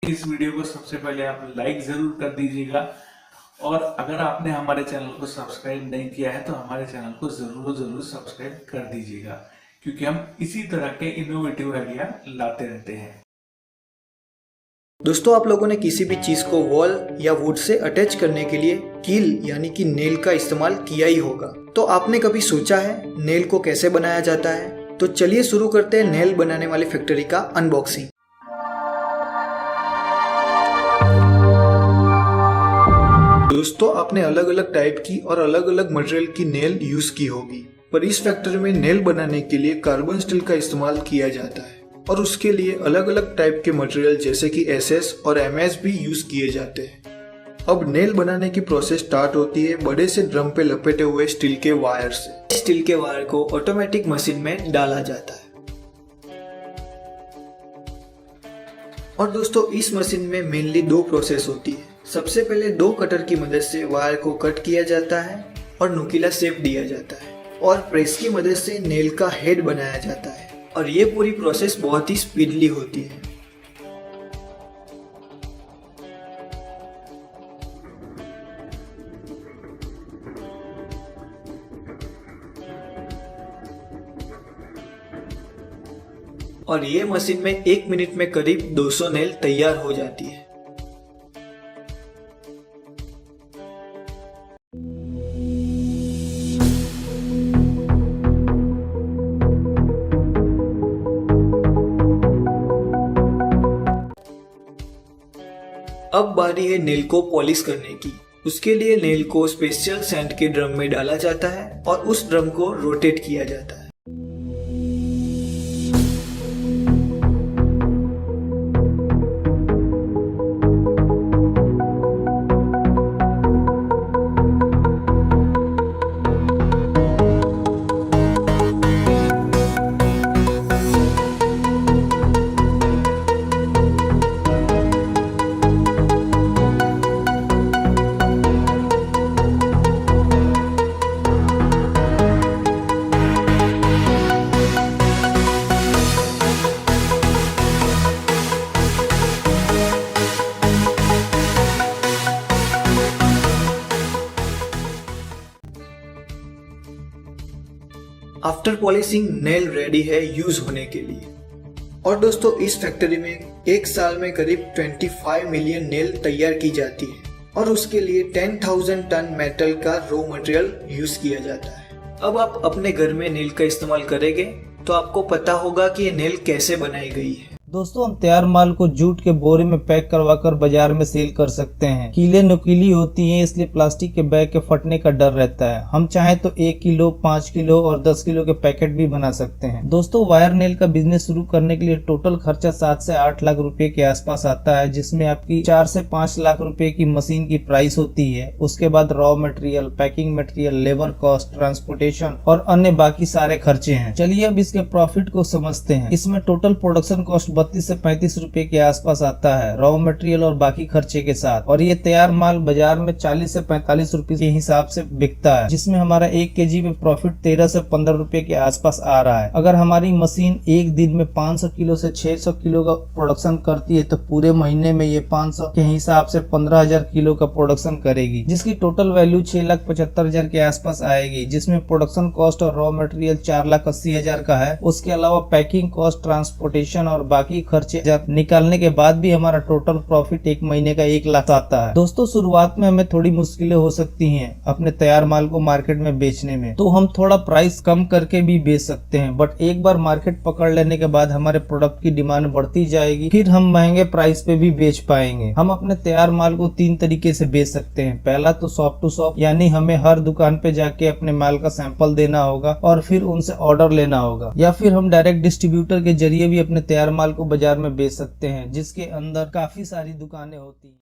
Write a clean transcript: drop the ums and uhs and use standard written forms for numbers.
इस वीडियो को सबसे पहले आप लाइक जरूर कर दीजिएगा और अगर आपने हमारे चैनल को सब्सक्राइब नहीं किया है तो हमारे चैनल को जरूर सब्सक्राइब कर दीजिएगा, क्योंकि हम इसी तरह के इनोवेटिव आइडिया लाते रहते हैं। दोस्तों, आप लोगों ने किसी भी चीज को वॉल या वुड से अटैच करने के लिए कील यानी कि नेल का इस्तेमाल किया ही होगा। तो आपने कभी सोचा है नेल को कैसे बनाया जाता है? तो चलिए शुरू करते हैं नेल बनाने वाली फैक्ट्री का अनबॉक्सिंग। दोस्तों, आपने अलग अलग टाइप की और अलग अलग मटेरियल की नेल यूज की होगी, पर इस फैक्ट्री में नेल बनाने के लिए कार्बन स्टील का इस्तेमाल किया जाता है और उसके लिए अलग अलग टाइप के मटेरियल जैसे कि SS और MS भी यूज किए जाते हैं। अब नेल बनाने की प्रोसेस स्टार्ट होती है बड़े से ड्रम पे लपेटे हुए स्टील के वायर से। स्टील के वायर को ऑटोमेटिक मशीन में डाला जाता है और दोस्तों, इस मशीन में मेनली दो प्रोसेस होती है। सबसे पहले दो कटर की मदद से वायर को कट किया जाता है और नुकीला शेप दिया जाता है और प्रेस की मदद से नेल का हेड बनाया जाता है और ये पूरी प्रोसेस बहुत ही स्पीडली होती है। और ये मशीन में 1 मिनट में करीब 200 नेल तैयार हो जाती है। अब बारी है नेल को पॉलिश करने की। उसके लिए नेल को स्पेशल सैंड के ड्रम में डाला जाता है और उस ड्रम को रोटेट किया जाता है। आफ्टर पॉलिशिंग नेल रेडी है यूज होने के लिए। और दोस्तों, इस फैक्ट्री में एक साल में करीब 25 मिलियन नेल तैयार की जाती है और उसके लिए 10,000 टन मेटल का रॉ मटेरियल यूज किया जाता है। अब आप अपने घर में नेल का इस्तेमाल करेंगे तो आपको पता होगा कि ये नेल कैसे बनाई गई है। दोस्तों, हम तैयार माल को जूट के बोरे में पैक करवाकर बाजार में सेल कर सकते हैं। कीलें नुकीली होती हैं, इसलिए प्लास्टिक के बैग के फटने का डर रहता है। हम चाहें तो 1 किलो, 5 किलो और 10 किलो के पैकेट भी बना सकते हैं। दोस्तों, वायर नेल का बिजनेस शुरू करने के लिए टोटल खर्चा 7 से 8 लाख रुपए के आसपास आता है, जिसमें आपकी 4 से 5 लाख रुपए की मशीन की प्राइस होती है। उसके बाद raw material, packing material, labour cost, transportation और अन्य बाकी सारे खर्चे हैं। चलिए अब इसके प्रॉफिट को समझते हैं। इसमें टोटल प्रोडक्शन कॉस्ट 32 से 35 रुपए के आसपास आता है, रॉ मटेरियल और बाकी खर्चे के साथ। और ये तैयार माल बाजार में 40 से 45 रुपए के हिसाब से बिकता है, जिसमें हमारा 1 केजी में प्रॉफिट 13 से 15 रुपए के आसपास आ रहा है। अगर हमारी मशीन एक दिन में 500 किलो से 600 किलो का प्रोडक्शन करती है तो पूरे महीने में ये 500 के हिसाब से 15,000 किलो का प्रोडक्शन करेगी, जिसकी टोटल वैल्यू 6,75,000 के आसपास आएगी, जिसमें प्रोडक्शन कॉस्ट और रॉ मटेरियल 4,80,000 का है। उसके अलावा पैकिंग कॉस्ट, ट्रांसपोर्टेशन और बाकी खर्चे निकालने के बाद भी हमारा टोटल प्रॉफिट एक महीने का 1 लाख आता है। दोस्तों, शुरुआत में हमें थोड़ी मुश्किलें हो सकती हैं अपने तैयार माल को मार्केट में बेचने में, तो हम थोड़ा प्राइस कम करके भी बेच सकते हैं। बट एक बार मार्केट पकड़ लेने के बाद हमारे प्रोडक्ट की डिमांड बढ़ती जाएगी, फिर हम महंगे प्राइस पे भी बेच पाएंगे। हम अपने तैयार माल को 3 तरीके से बेच सकते हैं। पहला तो शॉप टू शॉप, यानी हमें हर दुकान पे जाके अपने माल का सैंपल देना होगा और फिर उनसे ऑर्डर लेना होगा, या फिर हम डायरेक्ट डिस्ट्रीब्यूटर के जरिए भी अपने तैयार माल को बाजार में बेच सकते हैं, जिसके अंदर काफी सारी दुकानें होती हैं।